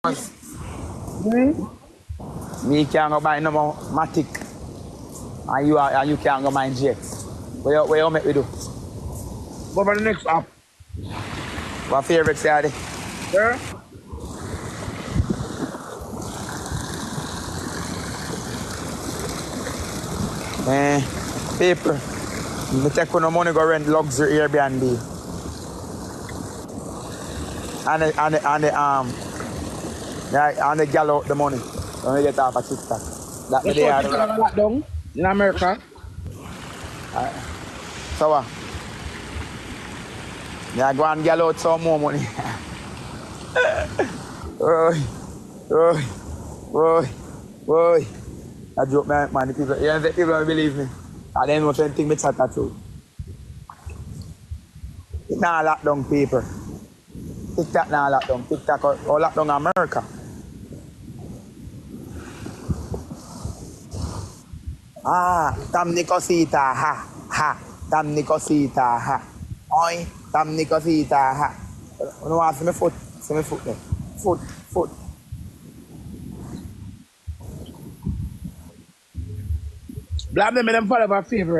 Me can't go buy no more Matic. And you can't go buy GX. What you make me do? Go for the next app. What favorite say? Yeah? People, me take no money go rent luxury Airbnb. And the gal out the money. When we get off a TikTok. That That's me what there. TikTok got locked down in America. So what? Yeah, go and gal out some more money. Oi. I joke man, the people. Yeah, the people don't believe me. I don't know anything me chat at all. It's not locked down people. TikTok not locked down. TikTok or locked down America. Tam ni cosita, ha. Tam ni cosita, ha. Oi, tam ni cosita, ha. You know what? See my foot there. Foot. Blamdem them forever favorite.